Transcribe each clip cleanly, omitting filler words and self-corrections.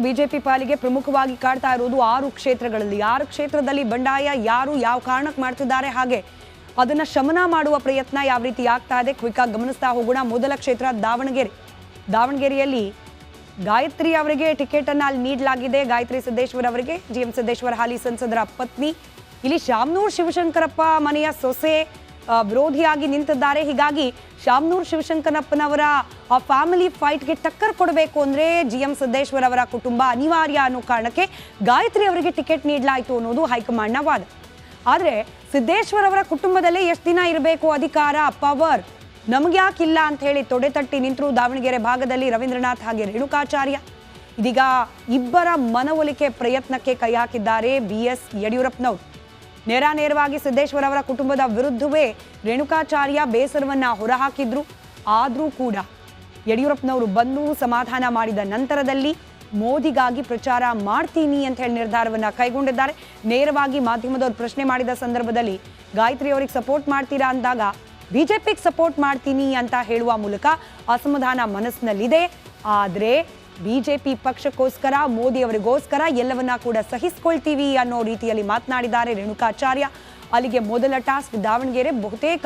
BJP ಪಾಲಿಗೆ ಪ್ರಮುಖವಾಗಿ ಕಾಡ್ತಾ ಇರುವುದು 6 ಕ್ಷೇತ್ರಗಳಲ್ಲಿ. 6 ಕ್ಷೇತ್ರದಲ್ಲಿ ಬಂಡಾಯ ಯಾರು ಯಾವ ಕಾರಣಕ್ಕೆ ಮಾಡ್ತಿದ್ದಾರೆ, ಹಾಗೆ ಅದನ್ನ ಶಮನ ಮಾಡುವ ಪ್ರಯತ್ನ ಯಾವ ರೀತಿ ಆಗ್ತಾ ಇದೆ ಕ್ವಿಕ್ ಆಗಿ ಗಮನಿಸ್ತಾ ಹೋಗೋಣ. ಮೊದಲ ಕ್ಷೇತ್ರ ದಾವಣಗೆರೆಯಲ್ಲಿ ಗಾಯತ್ರಿ ಅವರಿಗೆ ಟಿಕೆಟ್ ಅನ್ನು ಅಲ್ಲಿ ನೀಡಲಾಗಿದೆ. ಗಾಯತ್ರಿ ಸಿದ್ದೇಶ್ವರ್ ಅವರಿಗೆ, GM ಸಿದ್ದೇಶ್ವರ್ ಹಾಲಿ ಸಂಸದರ ಪತ್ನಿ. ಇಲ್ಲಿ ಶಾಮನೂರು ಶಿವಶಂಕರಪ್ಪ ಮನೆಯ ಸೊಸೆ ವಿರೋಧಿಯಾಗಿ ನಿಂತಿದ್ದಾರೆ. ಹೀಗಾಗಿ ಶಾಮನೂರು ಶಿವಶಂಕರಪ್ಪನವರ ಆ ಫ್ಯಾಮಿಲಿ ಫೈಟ್ಗೆ ಟಕ್ಕರ್ ಕೊಡಬೇಕು ಅಂದ್ರೆ GM ಸಿದ್ದೇಶ್ವರ್ ಅವರ ಕುಟುಂಬ ಅನಿವಾರ್ಯ ಅನ್ನೋ ಕಾರಣಕ್ಕೆ ಗಾಯತ್ರಿ ಅವರಿಗೆ ಟಿಕೆಟ್ ನೀಡಲಾಯಿತು ಅನ್ನೋದು ಹೈಕಮಾಂಡ್ನ ವಾದ. ಆದರೆ ಸಿದ್ದೇಶ್ವರ್ ಅವರ ಕುಟುಂಬದಲ್ಲೇ ಎಷ್ಟು ದಿನ ಇರಬೇಕು ಅಧಿಕಾರ, ಪವರ್, ನಮ್ಗೆ ಯಾಕಿಲ್ಲ ಅಂತ ಹೇಳಿ ತೊಡೆ ತಟ್ಟಿ ನಿಂತರು ದಾವಣಗೆರೆ ಭಾಗದಲ್ಲಿ ರವೀಂದ್ರನಾಥ್ ಹಾಗೆ ರೇಣುಕಾಚಾರ್ಯ. ಇದೀಗ ಇಬ್ಬರ ಮನವೊಲಿಕೆ ಪ್ರಯತ್ನಕ್ಕೆ ಕೈ ಹಾಕಿದ್ದಾರೆ BS ಯಡಿಯೂರಪ್ಪನವರು. ನೇರವಾಗಿ ಸಿದ್ದೇಶ್ವರ್ ಅವರ ಕುಟುಂಬದ ವಿರುದ್ಧವೇ ರೇಣುಕಾಚಾರ್ಯ ಬೇಸರವನ್ನ ಹೊರಹಾಕಿದ್ರು. ಆದರೂ ಕೂಡ ಯಡಿಯೂರಪ್ಪನವರು ಬಂದು ಸಮಾಧಾನ ಮಾಡಿದ ನಂತರದಲ್ಲಿ ಮೋದಿಗಾಗಿ ಪ್ರಚಾರ ಮಾಡ್ತೀನಿ ಅಂತ ಹೇಳಿ ನಿರ್ಧಾರವನ್ನ ಕೈಗೊಂಡಿದ್ದಾರೆ. ನೇರವಾಗಿ ಮಾಧ್ಯಮದವರು ಪ್ರಶ್ನೆ ಮಾಡಿದ ಸಂದರ್ಭದಲ್ಲಿ ಗಾಯತ್ರಿ ಅವರಿಗೆ ಸಪೋರ್ಟ್ ಮಾಡ್ತೀರಾ ಅಂದಾಗ ಬಿಜೆಪಿಗೆ ಸಪೋರ್ಟ್ ಮಾಡ್ತೀನಿ ಅಂತ ಹೇಳುವ ಮೂಲಕ ಅಸಮಾಧಾನ ಮನಸ್ಸಿನಲ್ಲಿದೆ. ಆದರೆ ಬಿಜೆಪಿ ಪಕ್ಷಕ್ಕೋಸ್ಕರ, ಮೋದಿ ಅವರಿಗೋಸ್ಕರ ಎಲ್ಲವನ್ನ ಕೂಡ ಸಹಿಸಿಕೊಳ್ತೀವಿ ಅನ್ನೋ ರೀತಿಯಲ್ಲಿ ಮಾತನಾಡಿದ್ದಾರೆ ರೇಣುಕಾಚಾರ್ಯ. ಅಲ್ಲಿಗೆ ಮೊದಲ ಟಾಸ್ಕ್ ದಾವಣಗೆರೆ ಬಹುತೇಕ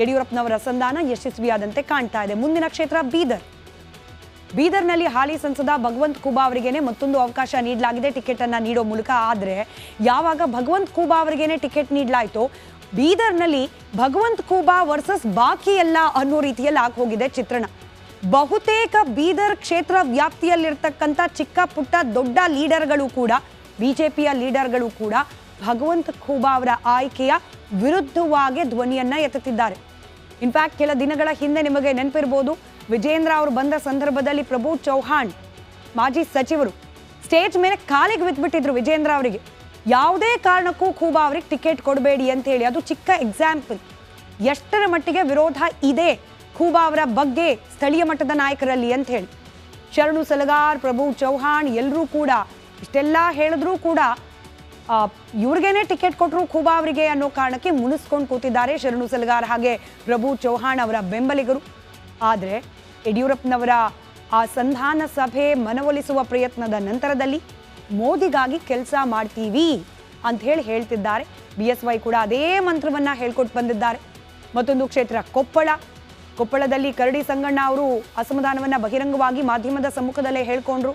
ಯಡಿಯೂರಪ್ಪನವರ ಸಂಧಾನ ಯಶಸ್ವಿಯಾದಂತೆ ಕಾಣ್ತಾ ಇದೆ. ಮುಂದಿನ ಕ್ಷೇತ್ರ ಬೀದರ್ನಲ್ಲಿ ಹಾಲಿ ಸಂಸದ ಭಗವಂತ್ ಖೂಬಾ ಅವರಿಗೇನೆ ಮತ್ತೊಂದು ಅವಕಾಶ ನೀಡಲಾಗಿದೆ ಟಿಕೆಟ್ ಅನ್ನ ನೀಡೋ ಮೂಲಕ. ಆದರೆ ಯಾವಾಗ ಭಗವಂತ್ ಖೂಬಾ ಅವರಿಗೇನೆ ಟಿಕೆಟ್ ನೀಡಲಾಯಿತು, ಬೀದರ್ನಲ್ಲಿ ಭಗವಂತ್ ಖೂಬಾ ವರ್ಸಸ್ ಬಾಕಿ ಎಲ್ಲ ಅನ್ನೋ ರೀತಿಯಲ್ಲಿ ಆಗೋಗಿದೆ ಚಿತ್ರಣ. ಬಹುತೇಕ ಬೀದರ್ ಕ್ಷೇತ್ರ ವ್ಯಾಪ್ತಿಯಲ್ಲಿರ್ತಕ್ಕಂಥ ಚಿಕ್ಕ ಪುಟ್ಟ ದೊಡ್ಡ ಲೀಡರ್ಗಳು ಕೂಡ, ಬಿಜೆಪಿಯ ಲೀಡರ್ಗಳು ಕೂಡ ಭಗವಂತ್ ಖೂಬಾ ಅವರ ಆಯ್ಕೆಯ ವಿರುದ್ಧವಾಗಿ ಧ್ವನಿಯನ್ನ ಎತ್ತುತ್ತಿದ್ದಾರೆ. ಇನ್ಫ್ಯಾಕ್ಟ್ ಕೆಲ ದಿನಗಳ ಹಿಂದೆ ನಿಮಗೆ ನೆನಪಿರ್ಬೋದು, ವಿಜೇಂದ್ರ ಅವರು ಬಂದ ಸಂದರ್ಭದಲ್ಲಿ ಪ್ರಭು ಚೌಹಾಣ್ ಮಾಜಿ ಸಚಿವರು ಸ್ಟೇಜ್ ಮೇಲೆ ಕಾಲಿಗೆ ಬಿದ್ದುಬಿಟ್ಟಿದ್ರು ವಿಜೇಂದ್ರ ಅವರಿಗೆ. ಯಾವುದೇ ಕಾರಣಕ್ಕೂ ಖೂಬಾ ಅವರಿಗೆ ಟಿಕೆಟ್ ಕೊಡಬೇಡಿ ಅಂತ ಹೇಳಿ. ಅದು ಚಿಕ್ಕ ಎಕ್ಸಾಂಪಲ್ ಎಷ್ಟರ ಮಟ್ಟಿಗೆ ವಿರೋಧ ಇದೆ ಖೂಬಾ ಅವರ ಬಗ್ಗೆ ಸ್ಥಳೀಯ ಮಟ್ಟದ ನಾಯಕರಲ್ಲಿ ಅಂತ ಹೇಳಿ. ಶರಣು ಸಲಗಾರ್, ಪ್ರಭು ಚೌಹಾಣ್ ಎಲ್ಲರೂ ಕೂಡ ಇಷ್ಟೆಲ್ಲ ಹೇಳಿದ್ರೂ ಕೂಡ ಇವ್ರಿಗೇನೆ ಟಿಕೆಟ್ ಕೊಟ್ಟರು ಖೂಬಾ ಅವರಿಗೆ ಅನ್ನೋ ಕಾರಣಕ್ಕೆ ಮುನಿಸ್ಕೊಂಡು ಕೂತಿದ್ದಾರೆ ಶರಣು ಸಲಗಾರ್ ಹಾಗೆ ಪ್ರಭು ಚೌಹಾಣ್ ಅವರ ಬೆಂಬಲಿಗರು. ಆದರೆ ಯಡಿಯೂರಪ್ಪನವರ ಆ ಸಂಧಾನ ಸಭೆ ಮನವೊಲಿಸುವ ಪ್ರಯತ್ನದ ನಂತರದಲ್ಲಿ ಮೋದಿಗಾಗಿ ಕೆಲಸ ಮಾಡ್ತೀವಿ ಅಂತ ಹೇಳ್ತಿದ್ದಾರೆ. BSY ಕೂಡ ಅದೇ ಮಂತ್ರವನ್ನ ಹೇಳ್ಕೊಟ್ಟು ಬಂದಿದ್ದಾರೆ. ಮತ್ತೊಂದು ಕ್ಷೇತ್ರ ಕೊಪ್ಪಳದಲ್ಲಿ ಕರಡಿ ಸಂಗಣ್ಣ ಅವರು ಅಸಮಾಧಾನವನ್ನ ಬಹಿರಂಗವಾಗಿ ಮಾಧ್ಯಮದ ಸಮ್ಮುಖದಲ್ಲೇ ಹೇಳ್ಕೊಂಡ್ರು.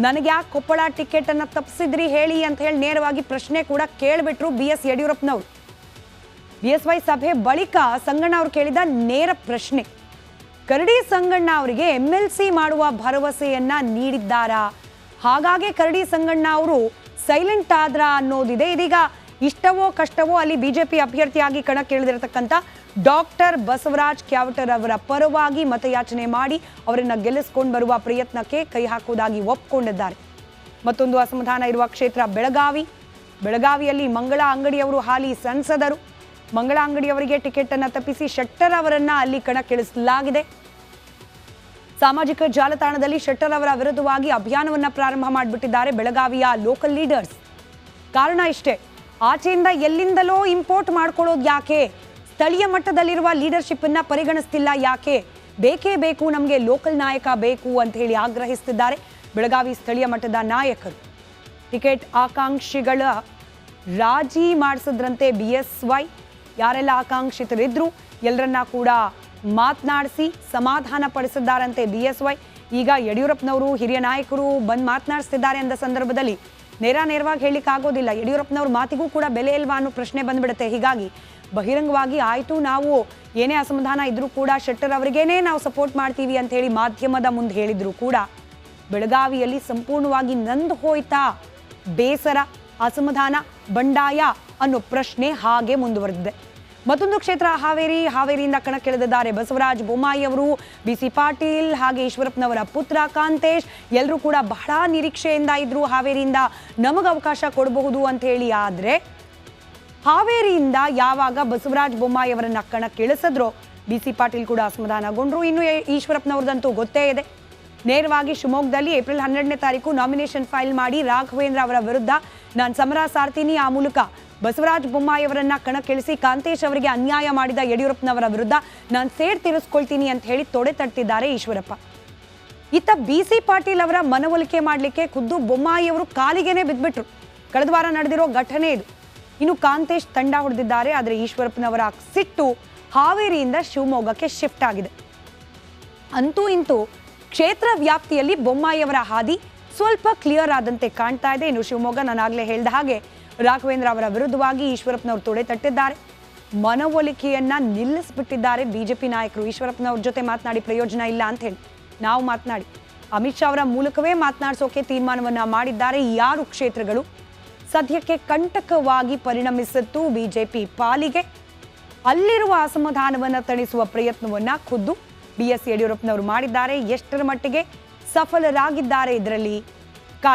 ನನಗೆ ಯಾಕೆ ಕೊಪ್ಪಳ ಟಿಕೆಟ್ ಅನ್ನ ತಪ್ಪಿಸಿದ್ರಿ ಹೇಳಿ ಅಂತ ಹೇಳಿ ನೇರವಾಗಿ ಪ್ರಶ್ನೆ ಕೂಡ ಕೇಳಿಬಿಟ್ರು BS ಯಡಿಯೂರಪ್ಪನವರು. BSY ಸಭೆ ಬಳಿಕ ಸಂಗಣ್ಣ ಅವರು ಕೇಳಿದ ನೇರ ಪ್ರಶ್ನೆ, ಕರಡಿ ಸಂಗಣ್ಣ ಅವರಿಗೆ MLC ಮಾಡುವ ಭರವಸೆಯನ್ನ ನೀಡಿದ್ದಾರಾ, ಹಾಗಾಗಿ ಕರಡಿ ಸಂಗಣ್ಣ ಅವರು ಸೈಲೆಂಟ್ ಆದ್ರ ಅನ್ನೋದಿದೆ. ಇದೀಗ ಇಷ್ಟವೋ ಕಷ್ಟವೋ ಅಲ್ಲಿ ಬಿಜೆಪಿ ಅಭ್ಯರ್ಥಿಯಾಗಿ ಕಣಕ್ಕಿಳಿದಿರತಕ್ಕಂಥ ಡಾಕ್ಟರ್ ಬಸವರಾಜ್ ಕ್ಯಾವಟರ್ ಅವರ ಪರವಾಗಿ ಮತಯಾಚನೆ ಮಾಡಿ ಅವರನ್ನ ಗೆಲ್ಲಿಸಿಕೊಂಡು ಬರುವ ಪ್ರಯತ್ನಕ್ಕೆ ಕೈ ಹಾಕುವುದಾಗಿ ಒಪ್ಪಿಕೊಂಡಿದ್ದಾರೆ. ಮತ್ತೊಂದು ಅಸಮಾಧಾನ ಇರುವ ಕ್ಷೇತ್ರ ಬೆಳಗಾವಿಯಲ್ಲಿ ಮಂಗಳಾ ಅಂಗಡಿಯವರು ಹಾಲಿ ಸಂಸದರು. ಮಂಗಳಾ ಅಂಗಡಿಯವರಿಗೆ ಟಿಕೆಟ್ ಅನ್ನು ತಪ್ಪಿಸಿ ಶೆಟ್ಟರ್ ಅವರನ್ನ ಅಲ್ಲಿ ಕಣಕ್ಕಿಳಿಸಲಾಗಿದೆ. ಸಾಮಾಜಿಕ ಜಾಲತಾಣದಲ್ಲಿ ಶೆಟ್ಟರ್ ಅವರ ವಿರುದ್ಧವಾಗಿ ಅಭಿಯಾನವನ್ನ ಪ್ರಾರಂಭ ಮಾಡಿಬಿಟ್ಟಿದ್ದಾರೆ ಬೆಳಗಾವಿಯ ಲೋಕಲ್ ಲೀಡರ್ಸ್. ಕಾರಣ ಇಷ್ಟೇ, ಆಚೆಯಿಂದ ಎಲ್ಲಿಂದಲೋ ಇಂಪೋರ್ಟ್ ಮಾಡ್ಕೊಳ್ಳೋದು ಯಾಕೆ, ಸ್ಥಳೀಯ ಮಟ್ಟದಲ್ಲಿರುವ ಲೀಡರ್ಶಿಪ್ ಅನ್ನ ಪರಿಗಣಿಸ್ತಿಲ್ಲ ಯಾಕೆ, ಬೇಕೇ ಬೇಕು ನಮಗೆ ಲೋಕಲ್ ನಾಯಕ ಬೇಕು ಅಂತ ಹೇಳಿ ಆಗ್ರಹಿಸುತ್ತಿದ್ದಾರೆ ಬೆಳಗಾವಿ ಸ್ಥಳೀಯ ಮಟ್ಟದ ನಾಯಕರು. ಟಿಕೆಟ್ ಆಕಾಂಕ್ಷಿಗಳ ರಾಜಿ ಮಾಡಿಸಿದ್ರಂತೆ BSY. ಯಾರೆಲ್ಲ ಆಕಾಂಕ್ಷಿತರಿದ್ರು ಎಲ್ಲರನ್ನ ಕೂಡ ಮಾತನಾಡಿಸಿ ಸಮಾಧಾನ ಪಡಿಸಿದ್ದಾರಂತೆ BSY. ಈಗ ಯಡಿಯೂರಪ್ಪನವರು ಹಿರಿಯ ನಾಯಕರು ಬಂದು ಮಾತನಾಡಿಸ್ತಿದ್ದಾರೆ ಅಂದ ಸಂದರ್ಭದಲ್ಲಿ ನೇರವಾಗಿ ಹೇಳಲಿಕ್ಕೆ ಆಗೋದಿಲ್ಲ. ಯಡಿಯೂರಪ್ಪನವ್ರ ಮಾತಿಗೂ ಕೂಡ ಬೆಲೆ ಇಲ್ವಾ ಅನ್ನೋ ಪ್ರಶ್ನೆ ಬಂದ್ಬಿಡುತ್ತೆ. ಹೀಗಾಗಿ ಬಹಿರಂಗವಾಗಿ ಆಯಿತು, ನಾವು ಏನೇ ಅಸಮಾಧಾನ ಇದ್ರೂ ಕೂಡ ಶೆಟ್ಟರ್ ಅವರಿಗೇನೆ ನಾವು ಸಪೋರ್ಟ್ ಮಾಡ್ತೀವಿ ಅಂತ ಹೇಳಿ ಮಾಧ್ಯಮದ ಮುಂದೆ ಹೇಳಿದ್ರು ಕೂಡ ಬೆಳಗಾವಿಯಲ್ಲಿ ಸಂಪೂರ್ಣವಾಗಿ ನಂದು ಹೋಯ್ತಾ ಬೇಸರ, ಅಸಮಾಧಾನ, ಬಂಡಾಯ ಅನ್ನೋ ಪ್ರಶ್ನೆ ಹಾಗೆ ಮುಂದುವರೆದಿದೆ. ಮತ್ತೊಂದು ಕ್ಷೇತ್ರ ಹಾವೇರಿಯಿಂದ ಕಣಕ್ಕಿಳಿದಿದ್ದಾರೆ ಬಸವರಾಜ ಬೊಮ್ಮಾಯಿ ಅವರು, BC ಪಾಟೀಲ್ ಹಾಗೆ ಈಶ್ವರಪ್ಪನವರ ಪುತ್ರ ಕಾಂತೇಶ್ ಎಲ್ಲರೂ ಕೂಡ ಬಹಳ ನಿರೀಕ್ಷೆಯಿಂದ ಇದ್ರು ಹಾವೇರಿಯಿಂದ ನಮಗೆ ಅವಕಾಶ ಕೊಡಬಹುದು ಅಂತ ಹೇಳಿ. ಆದರೆ ಹಾವೇರಿಯಿಂದ ಯಾವಾಗ ಬಸವರಾಜ ಬೊಮ್ಮಾಯಿ ಅವರನ್ನ ಕಣಕ್ಕಿಳಿಸಿದ್ರೋ BC ಪಾಟೀಲ್ ಕೂಡ ಅಸಮಾಧಾನಗೊಂಡ್ರು. ಇನ್ನು ಈಶ್ವರಪ್ಪನವ್ರದಂತೂ ಗೊತ್ತೇ ಇದೆ, ನೇರವಾಗಿ ಶಿವಮೊಗ್ಗದಲ್ಲಿ ಏಪ್ರಿಲ್ 12ನೇ ತಾರೀಕು ನಾಮಿನೇಷನ್ ಫೈಲ್ ಮಾಡಿ ರಾಘವೇಂದ್ರ ಅವರ ವಿರುದ್ಧ ನಾನು ಸಮರ ಸಾರ್ತೀನಿ, ಆ ಮೂಲಕ ಬಸವರಾಜ ಬೊಮ್ಮಾಯಿ ಅವರನ್ನ ಕಣಕ್ಕಿಳಿಸಿ ಕಾಂತೇಶ್ ಅವರಿಗೆ ಅನ್ಯಾಯ ಮಾಡಿದ ಯಡಿಯೂರಪ್ಪನವರ ವಿರುದ್ಧ ನಾನು ಸೇಡ್ ತೀರಿಸ್ಕೊಳ್ತೀನಿ ಅಂತ ಹೇಳಿ ತೊಡೆ ತಟ್ಟಿದ್ದಾರೆ ಈಶ್ವರಪ್ಪ. ಇತ್ತ BC ಪಾಟೀಲ್ ಅವರ ಮನವೊಲಿಕೆ ಮಾಡಲಿಕ್ಕೆ ಖುದ್ದು ಬೊಮ್ಮಾಯಿಯವರು ಕಾಲಿಗೆನೆ ಬಿದ್ದುಬಿಟ್ರು. ಕಳೆದ ವಾರ ನಡೆದಿರೋ ಘಟನೆ ಇದು. ಇನ್ನು ಕಾಂತೇಶ್ ತಂಡ ಹೊಡೆದಿದ್ದಾರೆ. ಆದರೆ ಈಶ್ವರಪ್ಪನವರ ಸಿಟ್ಟು ಹಾವೇರಿಯಿಂದ ಶಿವಮೊಗ್ಗಕ್ಕೆ ಶಿಫ್ಟ್ ಆಗಿದೆ. ಅಂತೂ ಇಂತೂ ಕ್ಷೇತ್ರ ವ್ಯಾಪ್ತಿಯಲ್ಲಿ ಬೊಮ್ಮಾಯಿಯವರ ಹಾದಿ ಸ್ವಲ್ಪ ಕ್ಲಿಯರ್ ಆದಂತೆ ಕಾಣ್ತಾ ಇದೆ. ಇನ್ನು ಶಿವಮೊಗ್ಗ ನಾನಾಗಲೇ ಹೇಳಿದ ಹಾಗೆ ರಾಘವೇಂದ್ರ ಅವರ ವಿರುದ್ಧವಾಗಿ ಈಶ್ವರಪ್ಪನವರು ತೊಡೆ ತಟ್ಟಿದ್ದಾರೆ. ಮನವೊಲಿಕೆಯನ್ನ ನಿಲ್ಲಿಸ್ಬಿಟ್ಟಿದ್ದಾರೆ ಬಿಜೆಪಿ ನಾಯಕರು. ಈಶ್ವರಪ್ಪನವ್ರ ಜೊತೆ ಮಾತನಾಡಿ ಪ್ರಯೋಜನ ಇಲ್ಲ ಅಂತ ಹೇಳಿ ನಾವು ಮಾತನಾಡಿ ಅಮಿತ್ ಶಾ ಅವರ ಮೂಲಕವೇ ಮಾತನಾಡಿಸೋಕೆ ತೀರ್ಮಾನವನ್ನ ಮಾಡಿದ್ದಾರೆ. 6 ಕ್ಷೇತ್ರಗಳು ಸದ್ಯಕ್ಕೆ ಕಂಟಕವಾಗಿ ಪರಿಣಮಿಸಿತ್ತು ಬಿಜೆಪಿ ಪಾಲಿಗೆ. ಅಲ್ಲಿರುವ ಅಸಮಾಧಾನವನ್ನು ತಣಿಸುವ ಪ್ರಯತ್ನವನ್ನ ಖುದ್ದು BS ಯಡಿಯೂರಪ್ಪನವರು ಮಾಡಿದ್ದಾರೆ. ಎಷ್ಟರ ಮಟ್ಟಿಗೆ ಸಫಲರಾಗಿದ್ದಾರೆ ಇದರಲ್ಲಿ